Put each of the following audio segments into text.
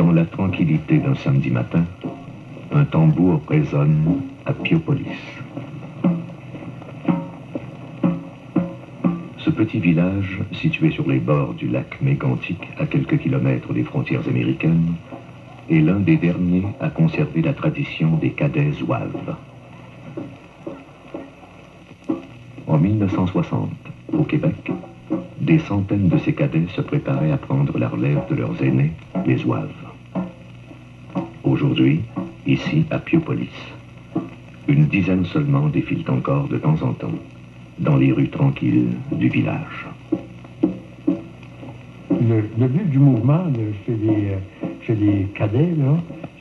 Dans la tranquillité d'un samedi matin, un tambour résonne à Piopolis. Ce petit village, situé sur les bords du lac Mégantic, à quelques kilomètres des frontières américaines, est l'un des derniers à conserver la tradition des cadets zouaves. En 1960, au Québec, des centaines de ces cadets se préparaient à prendre la relève de leurs aînés, les zouaves. Aujourd'hui, ici à Piopolis, une dizaine seulement défilent encore de temps en temps dans les rues tranquilles du village. Le but du mouvement chez les cadets,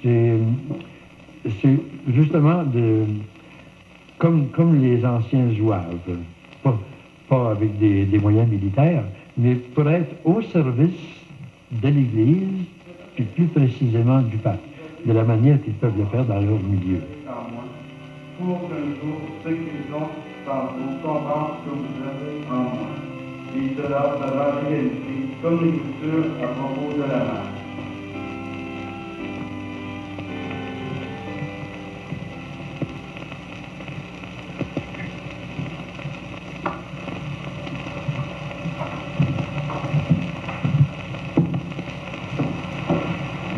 c'est justement comme les anciens zouaves, pas avec des moyens militaires, mais pour être au service de l'Église, puis plus précisément du pape, de la manière qu'ils peuvent le faire dans leur milieu. Pour un jour, ceux qui ont par vous comprendre que vous avez en moi. Et cela sera réalisé comme l'écriture à propos de la mère.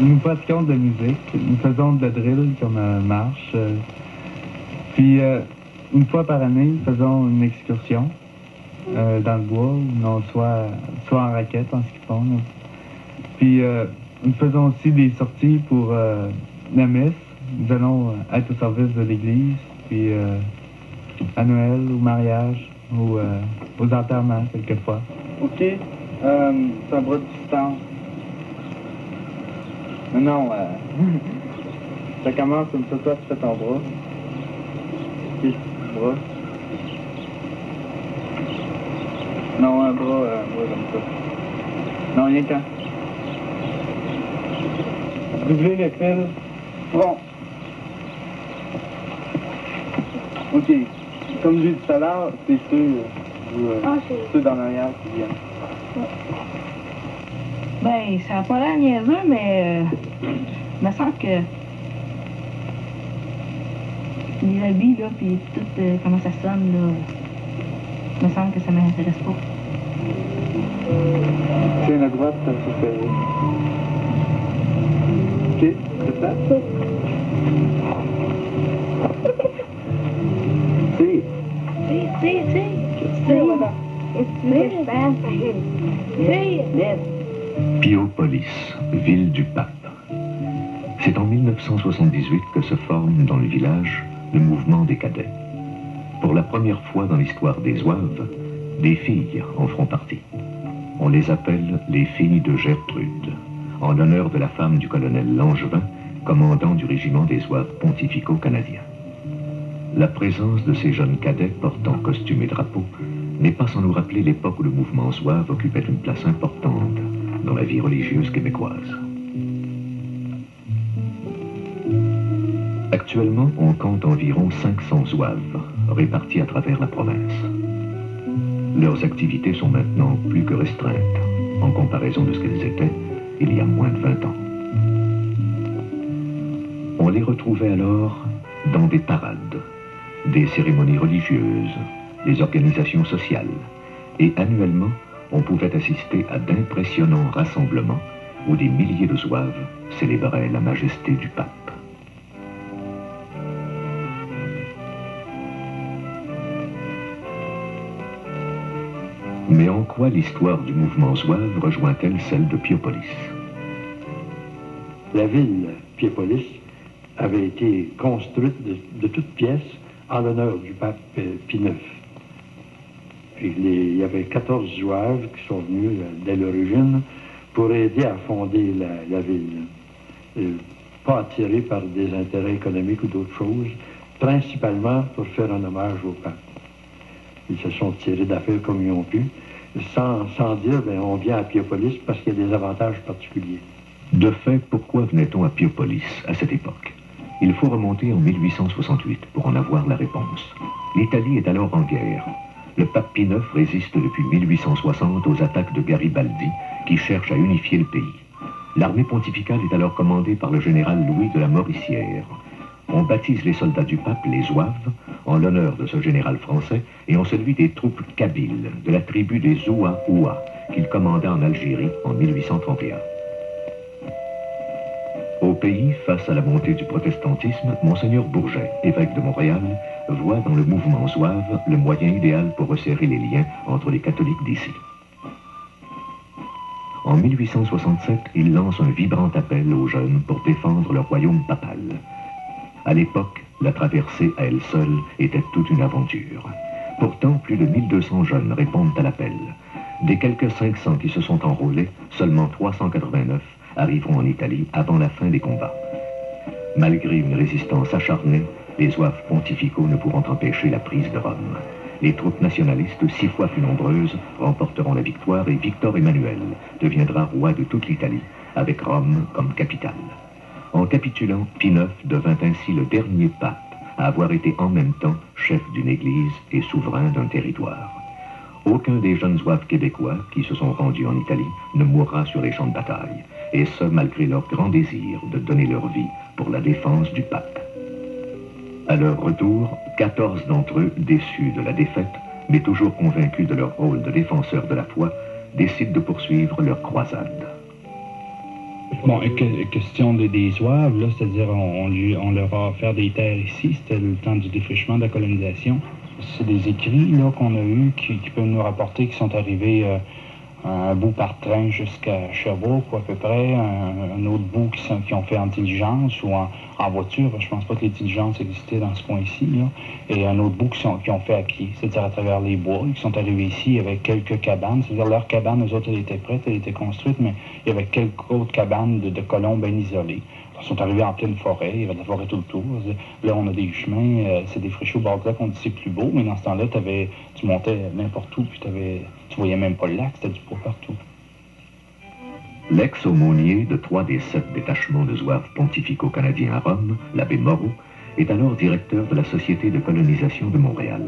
Nous pratiquons de la musique, nous faisons de la drill comme marche. Puis, une fois par année, nous faisons une excursion dans le bois, non, soit en raquette, en ski de fond. Puis, nous faisons aussi des sorties pour la messe. Nous allons être au service de l'église, puis à Noël, au mariage, ou aux enterrements, quelquefois. OK, c'est un bras de distance. Non, ça commence comme ça, toi tu fais ton bras. Puis, bras. Non, un bras comme ça. Non, rien qu'un. Doublez le fil. Bon. OK. Comme j'ai dit tout à l'heure, c'est ceux dans l'arrière qui viennent. Ben, ça n'a pas l'air niaiseux, mais il me semble que les habits, là, puis tout comment ça sonne, là, il me semble que ça m'intéresse pas. Tiens la droite, ça se fait. OK, c'est ça? Piopolis, ville du pape. C'est en 1978 que se forme dans le village le mouvement des cadets. Pour la première fois dans l'histoire des zouaves, des filles en feront partie. On les appelle les filles de Gertrude, en l'honneur de la femme du colonel Langevin, commandant du régiment des zouaves pontificaux canadiens. La présence de ces jeunes cadets portant costume et drapeau n'est pas sans nous rappeler l'époque où le mouvement zouave occupait une place importante dans la vie religieuse québécoise. Actuellement, on compte environ 500 zouaves répartis à travers la province. Leurs activités sont maintenant plus que restreintes en comparaison de ce qu'elles étaient il y a moins de 20 ans. On les retrouvait alors dans des parades, des cérémonies religieuses, des organisations sociales, et annuellement, on pouvait assister à d'impressionnants rassemblements où des milliers de zouaves célébraient la majesté du pape. Mais en quoi l'histoire du mouvement zouave rejoint-elle celle de Piopolis? La ville, Piopolis, avait été construite de toutes pièces en l'honneur du pape Pie IX. Puis il y avait 14 zouaves qui sont venus dès l'origine pour aider à fonder la ville. Pas attirés par des intérêts économiques ou d'autres choses, principalement pour faire un hommage au pape. Ils se sont tirés d'affaires comme ils ont pu, sans dire, ben, on vient à Piopolis parce qu'il y a des avantages particuliers. De fait, pourquoi venait-on à Piopolis à cette époque? Il faut remonter en 1868 pour en avoir la réponse. L'Italie est alors en guerre. Le pape Pie IX résiste depuis 1860 aux attaques de Garibaldi qui cherche à unifier le pays. L'armée pontificale est alors commandée par le général Louis de la Moricière. On baptise les soldats du pape les Zouaves, en l'honneur de ce général français, et en celui des troupes kabyles, de la tribu des Oua-Oua, qu'il commanda en Algérie en 1831. Au pays, face à la montée du protestantisme, Monseigneur Bourget, évêque de Montréal, voit dans le mouvement zouave le moyen idéal pour resserrer les liens entre les catholiques d'ici. En 1867, il lance un vibrant appel aux jeunes pour défendre le royaume papal. À l'époque, la traversée à elle seule était toute une aventure. Pourtant, plus de 1200 jeunes répondent à l'appel. Des quelques 500 qui se sont enrôlés, seulement 389 arriveront en Italie avant la fin des combats. Malgré une résistance acharnée, les zouaves pontificaux ne pourront empêcher la prise de Rome. Les troupes nationalistes, 6 fois plus nombreuses, remporteront la victoire et Victor Emmanuel deviendra roi de toute l'Italie, avec Rome comme capitale. En capitulant, Pie IX devint ainsi le dernier pape à avoir été en même temps chef d'une église et souverain d'un territoire. Aucun des jeunes zouaves québécois qui se sont rendus en Italie ne mourra sur les champs de bataille, et ce malgré leur grand désir de donner leur vie pour la défense du pape. À leur retour, 14 d'entre eux, déçus de la défaite, mais toujours convaincus de leur rôle de défenseurs de la foi, décident de poursuivre leur croisade. Bon, question des zouaves, là, c'est-à-dire on leur a offert des terres ici, c'était le temps du défrichement, de la colonisation. C'est des écrits là qu'on a eus qui peuvent nous rapporter qu'ils sont arrivés un bout par train jusqu'à Sherbrooke, ou à peu près, un autre bout qui ont fait en diligence ou en voiture. Je pense pas que les diligences existaient dans ce coin-ci, là. Et un autre bout qui ont fait à pied, c'est-à-dire à travers les bois, qui sont arrivés ici avec quelques cabanes. C'est-à-dire leur cabane, eux autres, elle était prête, elle était construite, mais il y avait quelques autres cabanes de colons bien isolés. Ils sont arrivés en pleine forêt, il y avait de la forêt tout le tour. Là, on a des chemins, c'est des frichés au bord de lac, on dit c'est plus beau, mais dans ce temps-là, tu montais n'importe où, puis tu voyais même pas le lac, c'était du bois partout. L'ex-aumônier de 3 des 7 détachements de zouaves pontificaux canadiens à Rome, l'abbé Moreau, est alors directeur de la Société de colonisation de Montréal.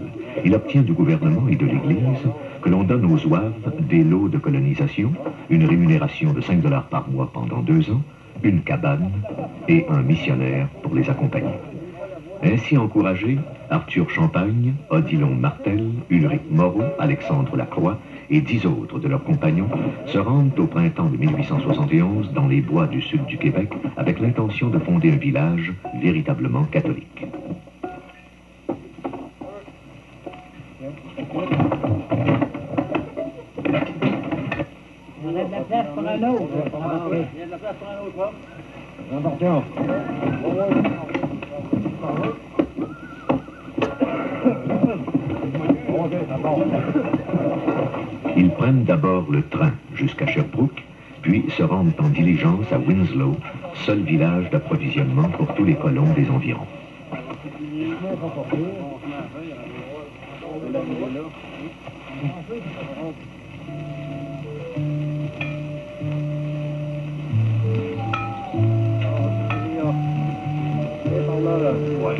Il obtient du gouvernement et de l'Église que l'on donne aux zouaves des lots de colonisation, une rémunération de 5 $ par mois pendant 2 ans, une cabane et un missionnaire pour les accompagner. Ainsi encouragés, Arthur Champagne, Odilon Martel, Ulrich Moreau, Alexandre Lacroix et 10 autres de leurs compagnons se rendent au printemps de 1871 dans les bois du sud du Québec avec l'intention de fonder un village véritablement catholique. Il y a de la place pour un autre. Il y a de la place pour un autre, important. Ils prennent d'abord le train jusqu'à Sherbrooke, puis se rendent en diligence à Winslow, seul village d'approvisionnement pour tous les colons des environs.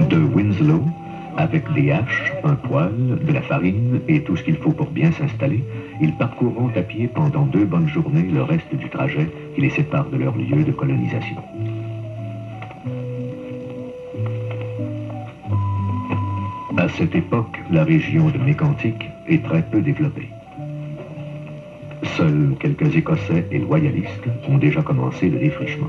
De Winslow, avec des haches, un poêle, de la farine et tout ce qu'il faut pour bien s'installer, ils parcourront à pied pendant 2 bonnes journées le reste du trajet qui les sépare de leur lieu de colonisation. À cette époque, la région de Mécantic est très peu développée. Seuls quelques Écossais et loyalistes ont déjà commencé le défrichement.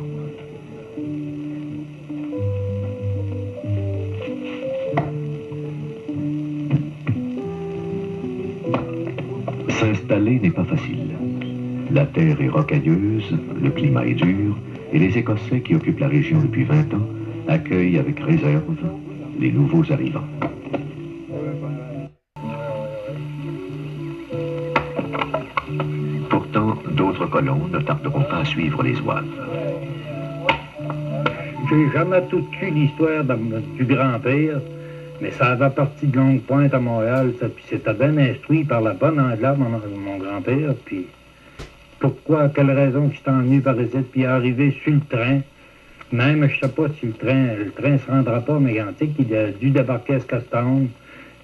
S'installer n'est pas facile. La terre est rocailleuse, le climat est dur, et les Écossais qui occupent la région depuis 20 ans accueillent avec réserve les nouveaux arrivants. Pourtant, d'autres colons ne tarderont pas à suivre les zouaves. J'ai jamais tout su l'histoire du grand-père, mais ça avait parti de Longue Pointe à Montréal, puis c'était bien instruit par la bonne Anglade, mon grand-père, puis pourquoi, quelle raison qu'il s'est emmené par ici, puis arrivé sur le train, même je sais pas si le train se rendra pas à Mégantic, il a dû débarquer à Escastone,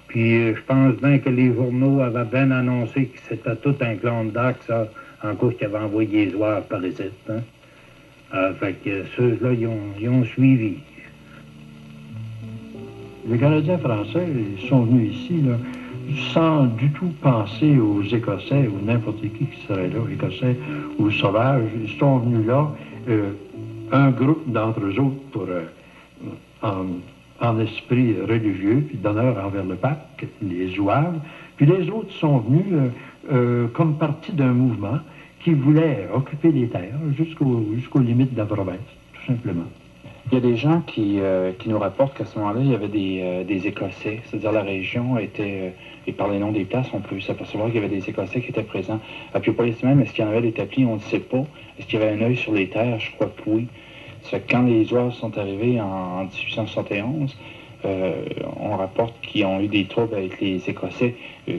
puis je pense bien que les journaux avaient bien annoncé que c'était tout un clone d'acte, ça, en cause qu'il avait envoyé les zouaves par ici, hein. Fait que ceux-là, ils ont suivi. Les Canadiens français ils sont venus ici là, sans du tout penser aux Écossais ou n'importe qui serait là, Écossais ou Sauvages. Ils sont venus là, un groupe d'entre eux autres pour, en esprit religieux, puis d'honneur envers le pape, les Zouaves. Puis les autres sont venus comme partie d'un mouvement qui voulait occuper les terres jusqu'aux limites de la province, tout simplement. Il y a des gens qui nous rapportent qu'à ce moment-là, il y avait des Écossais, c'est-à-dire la région était, et par les noms des places, on peut s'apercevoir qu'il y avait des Écossais qui étaient présents. À Piopolis même, est-ce qu'il y en avait d'établis, on ne sait pas. Est-ce qu'il y avait un œil sur les terres? Je crois que oui. Ça fait que quand les Zouaves sont arrivés en 1871, on rapporte qu'ils ont eu des troubles avec les Écossais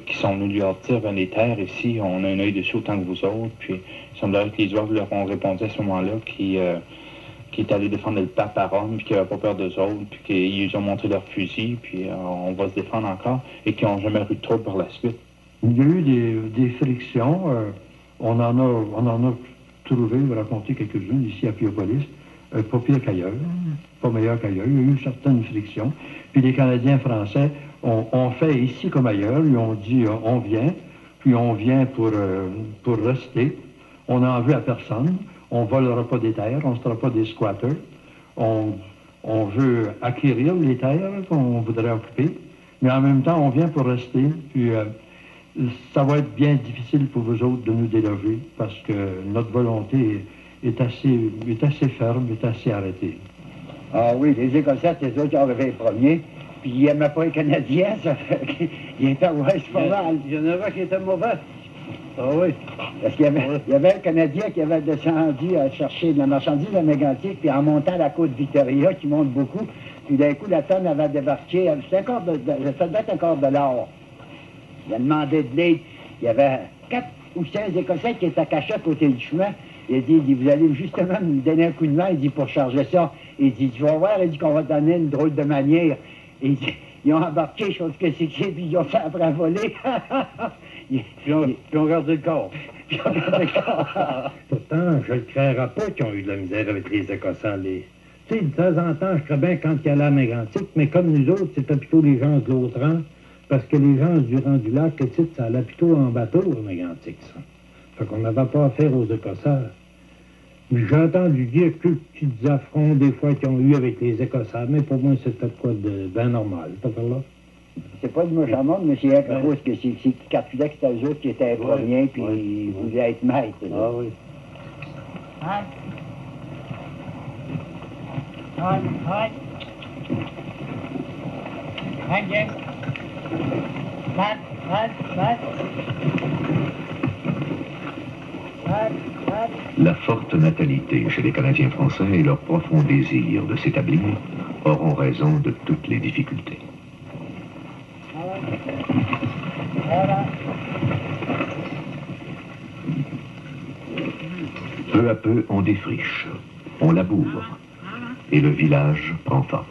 qui sont venus leur dire, ben, les terres ici, on a un œil dessus autant que vous autres. Puis il semblerait que les Zouaves leur ont répondu à ce moment-là qui est allé défendre le pape à Rome, puis qui n'avait pas peur d'eux autres, puis qu'ils ont montré leur fusil, puis on va se défendre encore, et qui n'ont jamais eu de trouble par la suite. Il y a eu des frictions. On en a trouvé, raconté quelques-unes ici à Piopolis. Pas pire qu'ailleurs, pas meilleur qu'ailleurs. Il y a eu certaines frictions. Puis les Canadiens français ont fait ici comme ailleurs. Ils ont dit on vient, puis on vient pour rester. On n'en veut à personne. On ne volera pas des terres, on ne sera pas des squatters. On veut acquérir les terres qu'on voudrait occuper, mais en même temps, on vient pour rester. Puis ça va être bien difficile pour vous autres de nous déloger parce que notre volonté est assez ferme, est assez arrêtée. Ah oui, les Écossais, c'est eux qui ont arrivé les premiers. Puis ils n'aimaient pas les Canadiens, ça fait qu'ils étaient ouais, c'est pas mal. Il y en avait qui étaient mauvais. Ah oui. Parce qu'il y avait un Canadien qui avait descendu à chercher de la marchandise à Mégantic, puis en montant la côte Victoria, qui monte beaucoup, puis d'un coup, la tonne avait débarqué. Ça devait être encore de l'or. Il a demandé de l'aide. Il y avait 4 ou 5 Écossais qui étaient cachés à côté du chemin. Il dit, vous allez justement me donner un coup de main, il dit, pour charger ça. Il dit, tu vas voir, il dit qu'on va te donner une drôle de manière. Et il dit, ils ont embarqué, chose que c'est qui, puis ils ont fait après voler. Puis on gardé le corps. Pourtant, je ne créerais pas qu'ils ont eu de la misère avec les Écossais. Tu sais, de temps en temps, je serais bien quand il y allait à Mégantic, mais comme nous autres, c'était plutôt les gens de l'autre rang, parce que les gens du rang du lac, ça allait plutôt en bateau à Mégantic, ça. Fait qu'on n'avait pas affaire aux Écossais. J'ai entendu dire quelques petits affronts, des fois, qu'ils ont eu avec les Écossais, mais pour moi, c'était quoi de bien normal, cette affaire-là. C'est pas du méchant monde, mais c'est quelque chose que c'est qui calculait que c'était eux autres qui étaient les premiers, puis ils voulaient être maîtres. Ah oui. La forte natalité chez les Canadiens français et leur profond désir de s'établir auront raison de toutes les difficultés. Peu à peu, on défriche, on laboure, et le village prend forme.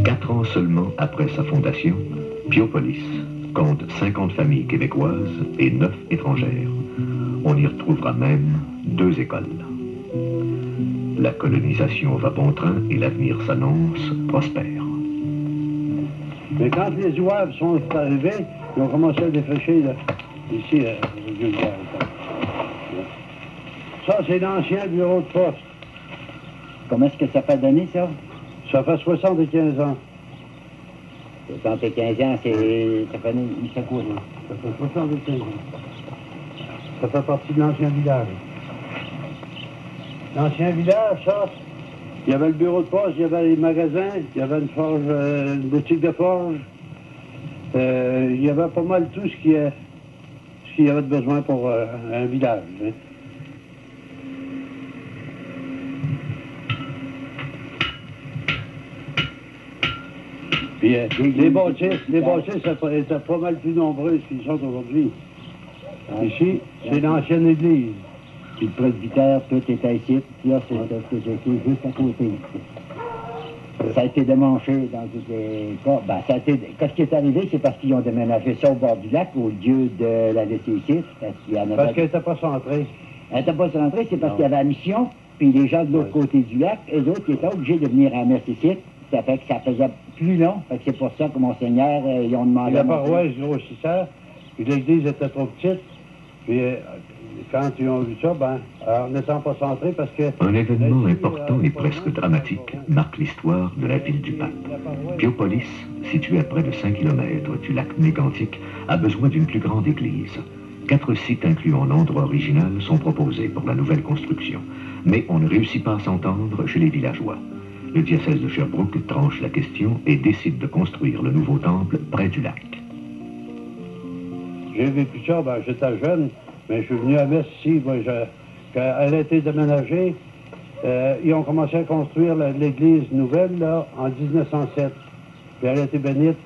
Quatre ans seulement après sa fondation, Piopolis compte 50 familles québécoises et 9 étrangères. On y retrouvera même 2 écoles. La colonisation va bon train et l'avenir s'annonce prospère. Mais quand les Zouaves sont arrivés, ils ont commencé à défricher là, ici, au Vieux-Bois. Ça, c'est l'ancien bureau de poste. Comment est-ce que ça fait d'années, ça? Ça fait 75 ans. 75 ans, ça fait quoi, là? Ça fait 75 ans. Ça fait partie de l'ancien village. L'ancien village, ça, il y avait le bureau de poste, il y avait les magasins, il y avait une forge, une boutique de forge. Il y avait pas mal tout ce qu'il y avait de besoin pour un village. Hein. Puis les bâtisses étaient pas mal plus nombreuses qu'ils sont aujourd'hui. Ici, c'est l'ancienne église. Puis le presbytère, tout était ici. Là, c'était juste à côté. Ça a été démanché dans toutes les cas. Ben, ça a été... Quand ce qui est arrivé, c'est parce qu'ils ont déménagé ça au bord du lac, au lieu de la laisser ici. Parce qu'elle n'était pas centrée. Elle n'était pas centrée, c'est parce qu'il y avait la mission, puis les gens de l'autre côté du lac, eux autres, ils étaient obligés de venir à la messe ici. Ça fait que ça faisait plus long. Fait que c'est pour ça que Monseigneur, ils ont demandé... Et la paroisse grossissait, puis l'église était trop petite. Puis quand ils ont vu ça, en n'étant pas centré, parce que... Un événement important et presque dramatique marque l'histoire de la ville du Pape. Piopolis, située à près de 5 km du lac Mégantic, a besoin d'une plus grande église. 4 sites incluant l'endroit original sont proposés pour la nouvelle construction. Mais on ne réussit pas à s'entendre chez les villageois. Le diocèse de Sherbrooke tranche la question et décide de construire le nouveau temple près du lac. J'ai vécu ça, j'étais jeune, mais je suis venu à Metz ici. Quand elle a été déménagée, ils ont commencé à construire l'église nouvelle là, en 1907. Puis elle a été bénite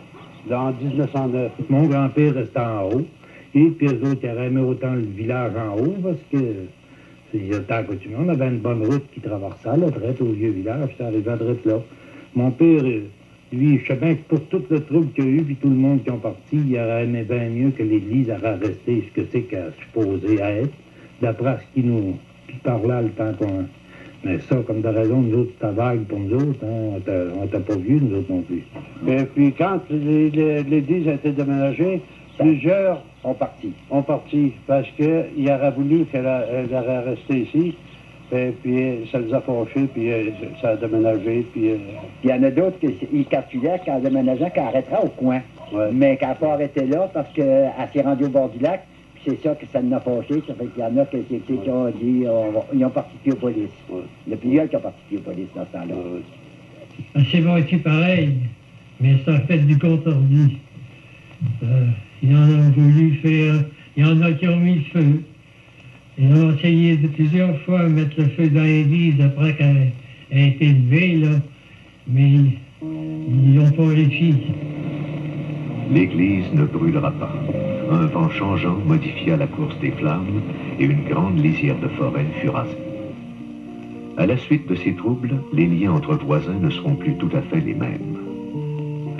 là, en 1909. Mon grand-père restait en haut. Et puis eux autres, ils auraient aimé autant le village en haut parce que c'était accoutumé. On avait une bonne route qui traversait là, direct au vieux village, ça arrivait direct là. Mon père, lui, je sais bien que pour tout le trouble qu'il y a eu, puis tout le monde qui ont parti, il aurait aimé bien mieux que l'église aurait resté ce que c'est qu'elle supposait être, d'après ce qu'il nous parlait le temps qu'on... Mais ça, comme de raison, nous autres, c'était vague pour nous autres, hein, on n'était pas vieux, nous autres non plus. Et puis quand l'église a été déménagée, plusieurs ont parti parce qu'il aurait voulu qu'elle aurait resté ici. Et puis ça les a fâchés, puis ça a déménagé. Puis il y en a d'autres qui calculaient qu'en déménageant, qu'elle arrêtera au coin. Ouais. Mais qu'elle n'a pas arrêté là parce qu'elle s'est rendue au bord du lac. Puis c'est ça que ça nous a fâché. Ça fait qu'il y en a qui ont dit ils ont parti Piopolis. Ouais. Il y a plusieurs qui ont parti Piopolis dans ce temps-là. Ouais. C'est moitié pareil, mais ça a fait du contre-ordi. Il y en a voulu faire, il y en a qui ont mis le feu. Ils ont essayé de plusieurs fois de mettre le feu dans l'église après qu'elle ait été levée, là, mais ils n'ont pas réussi. L'église ne brûlera pas. Un vent changeant modifia la course des flammes et une grande lisière de forêt fut rasée. À la suite de ces troubles, les liens entre voisins ne seront plus tout à fait les mêmes.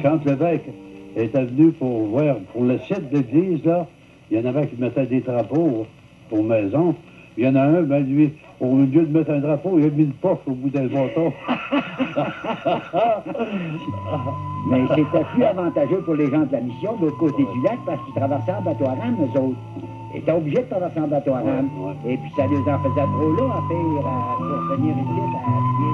Quand l'évêque était venu pour voir, pour le site d'église, là, il y en avait qui mettaient des drapeaux pour maison. Il y en a un, lui, au lieu de mettre un drapeau, il a mis une poche au bout d'un bâton. Mais c'était plus avantageux pour les gens de la mission de l'autre côté du lac parce qu'ils traversaient en bateau à rame, eux autres. Ils étaient obligés de traverser en bateau à rame. Ouais. Et puis ça les en faisait trop là à faire pour venir ici à pied.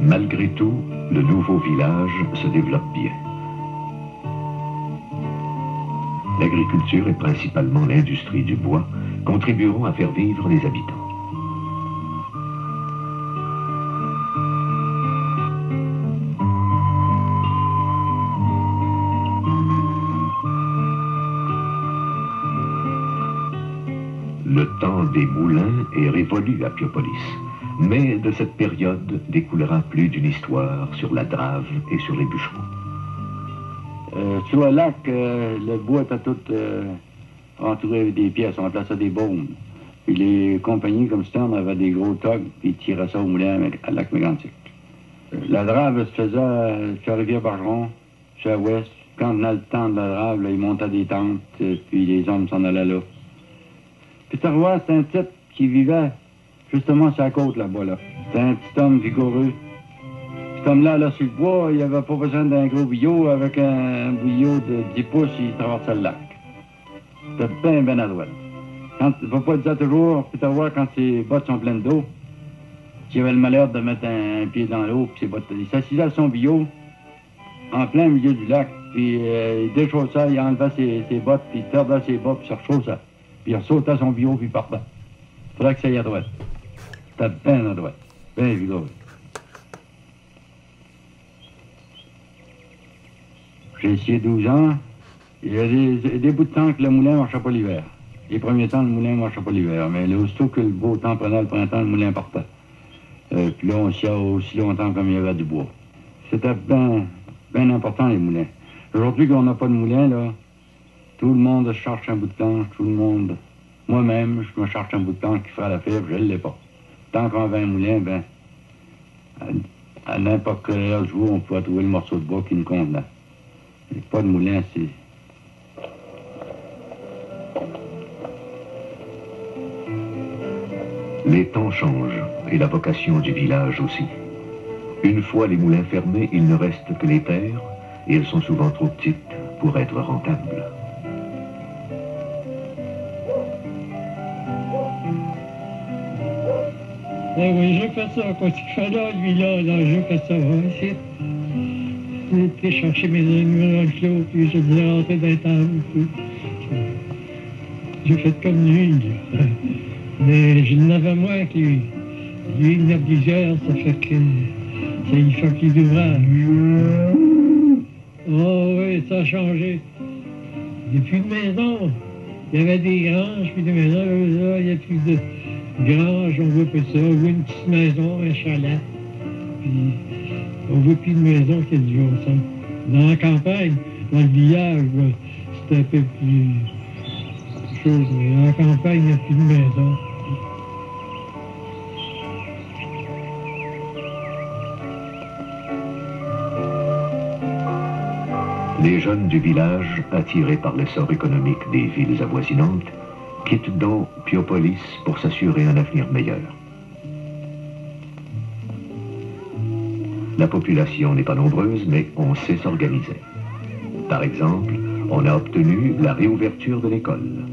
Malgré tout, le nouveau village se développe bien. L'agriculture et principalement l'industrie du bois contribueront à faire vivre les habitants. Le temps des moulins est révolu à Piopolis. Mais de cette période découlera plus d'une histoire sur la drave et sur les bûcherons. Sur le lac, le bois était tout entouré avec des pièces, on plaçait des baumes. Puis les compagnies comme Stern avaient des gros togs, puis ils tiraient ça au moulin à lac Mégantic. La drave se faisait sur la rivière Bargeron, sur l'ouest. Quand on a le temps de la drave, là, ils montaient des tentes, puis les hommes s'en allaient là. Peter Roy, c'est un type qui vivait justement sur la côte là-bas, là. C'était un petit homme vigoureux. Cet homme-là, là, sur le bois, il n'avait pas besoin d'un gros bouillot. Avec un bouillot de 10 pouces, il traversait le lac. C'était bien adroit. Papa disait toujours, Peter Roy, quand ses bottes sont pleines d'eau, qu'il avait le malheur de mettre un pied dans l'eau, puis ses bottes, il s'assisait à son billot, en plein milieu du lac, puis il déchaussait, il enlevait ses bottes, puis il tordait ses bottes, puis il se rechaussait. Puis il sautait son billot, puis il partait. Il faudrait que ça aille à droite. C'était bien à droite, bien vigoureux. J'ai essayé 12 ans. Il y a des bouts de temps que le moulin ne marchait pas l'hiver. Les premiers temps, le moulin ne marchait pas l'hiver. Mais là, aussitôt que le beau temps prenait le printemps, le moulin partait. Puis là, on s'y a aussi longtemps comme il y avait du bois. C'était bien important, les moulins. Aujourd'hui qu'on n'a pas de moulin, là, tout le monde cherche un bout de temps, tout le monde Moi-même, je me cherche un bout de temps qui fera la fibre, je ne l'ai pas. Tant qu'on avait un moulin, ben, à n'importe quelle heure du jour, on pouvait trouver le morceau de bois qui nous convenait. Et pas de moulin, c'est... Les temps changent, et la vocation du village aussi. Une fois les moulins fermés, il ne reste que les terres, et elles sont souvent trop petites pour être rentables. Eh oui, je fais ça, quoi. Tu fais là, lui, là, je fais ça, ici. J'ai été chercher mes animaux dans le clos, puis je les ai rentrés dans les tables, puis... J'ai fait comme lui. Mais je n'avais moins que lui. Lui, il y en a plusieurs, ça fait que... il faut qu'il ouvrages. Oh oui, ça a changé. Il n'y a plus de maison. Il y avait des granges, puis des maisons. Là, il n'y a plus de granges, on voit plus ça. On voit une petite maison, un chalet. Puis on voit plus de maison qu'il y a du jour, ça. Dans la campagne, dans le village, c'était un peu plus chose, mais dans la campagne, il n'y a plus de maison. Les jeunes du village, attirés par l'essor économique des villes avoisinantes, quittent donc Piopolis pour s'assurer un avenir meilleur. La population n'est pas nombreuse, mais on sait s'organiser. Par exemple, on a obtenu la réouverture de l'école,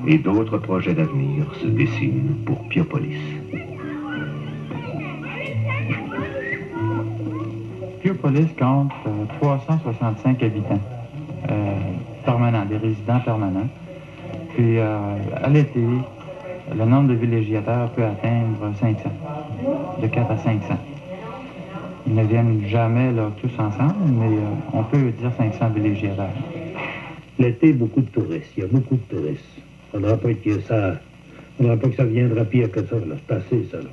et d'autres projets d'avenir se dessinent pour Piopolis. Piopolis compte 365 habitants permanents, des résidents permanents. Puis à l'été, le nombre de villégiateurs peut atteindre 500, de 4 à 500. Ils ne viennent jamais là, tous ensemble, mais on peut dire 500 villégiateurs. L'été, beaucoup de touristes. Il y a beaucoup de touristes. Il ne faudra pas que ça... faudra pas que ça viendra pire que ça, là. C'est assez, ça, là.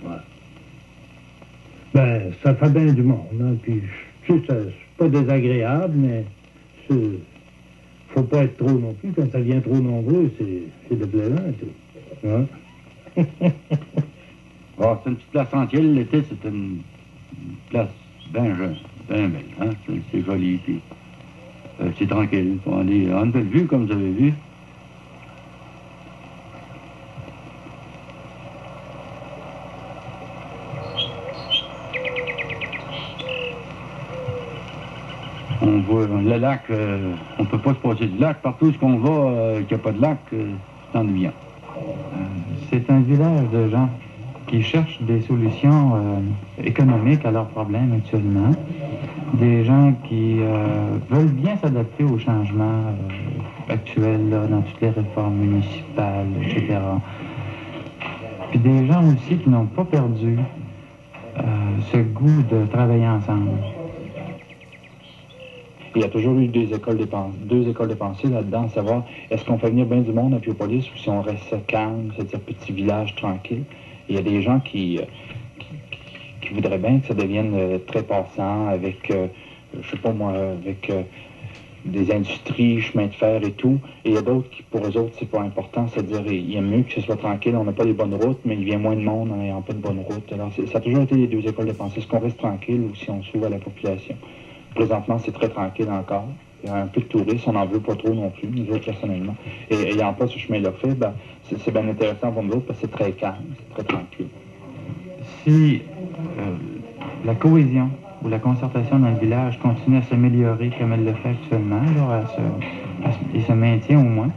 Ouais. Ben, ça fait bien du monde, hein, puis c'est pas désagréable, mais faut pas être trop non plus. Quand ça vient trop nombreux, c'est déplaisant, tout. Ouais. Bon, c'est une petite place entière, l'été, c'est une place bien jeune, bien belle, hein, c'est joli, puis c'est tranquille. On a une belle vue, comme vous avez vu. On voit le lac, on ne peut pas se passer du lac. Partout où on va, qu'il n'y a pas de lac, c'est ennuyant. C'est un village de gens qui cherchent des solutions économiques à leurs problèmes actuellement. Des gens qui veulent bien s'adapter aux changements actuels là, dans toutes les réformes municipales, etc. Puis des gens aussi qui n'ont pas perdu ce goût de travailler ensemble. Il y a toujours eu deux écoles de pensée là-dedans, à savoir, est-ce qu'on fait venir bien du monde à Piopolis ou si on reste calme, c'est-à-dire petit village tranquille. Il y a des gens qui voudraient bien que ça devienne très passant avec, je sais pas moi, avec des industries, chemin de fer et tout. Et il y a d'autres qui, pour eux autres, c'est pas important, c'est-à-dire, il aime mieux que ce soit tranquille, on n'a pas les bonnes routes, mais il vient moins de monde en n'ayant pas de bonnes routes. Alors, ça a toujours été les deux écoles de pensée, est-ce qu'on reste tranquille ou si on s'ouvre à la population. Présentement, c'est très tranquille encore. Il y a un peu de touristes, on n'en veut pas trop non plus, nous autres personnellement. Et ayant pas ce chemin-là fait, ben, c'est bien intéressant pour nous autres parce que c'est très calme, c'est très tranquille. Si la cohésion ou la concertation dans le village continue à s'améliorer comme elle le fait actuellement, là, et se maintient au moins,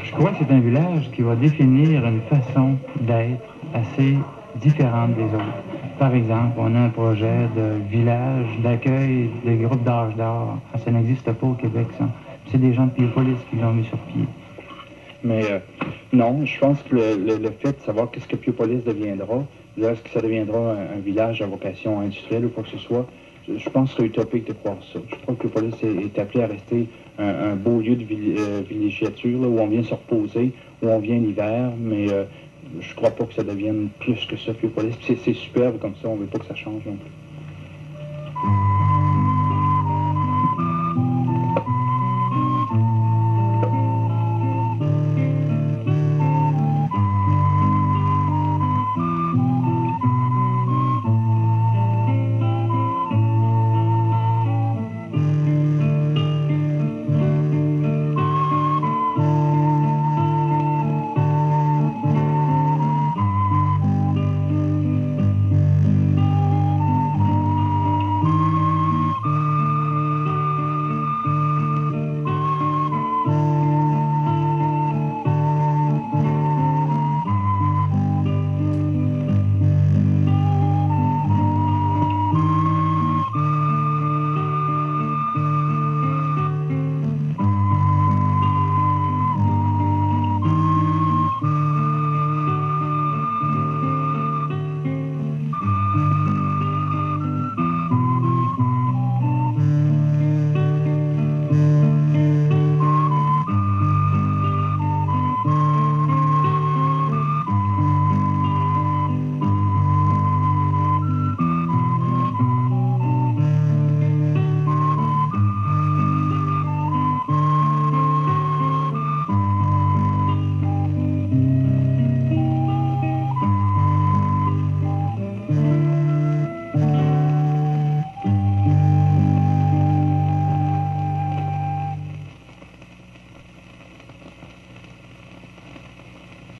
je crois que c'est un village qui va définir une façon d'être assez différente des autres. Par exemple, on a un projet de village d'accueil des groupes d'âge d'or. Ça n'existe pas au Québec, ça. C'est des gens de Piopolis qui l'ont mis sur pied. Mais non, je pense que le fait de savoir qu'est-ce que Piopolis deviendra, est-ce que ça deviendra un village à vocation industrielle ou quoi que ce soit, je pense que c'est utopique de croire ça. Je crois que Piopolis est appelé à rester un beau lieu de villégiature, là, où on vient se reposer, où on vient l'hiver, mais je crois pas que ça devienne plus que ça, Piopolis. C'est superbe comme ça, on veut pas que ça change non plus.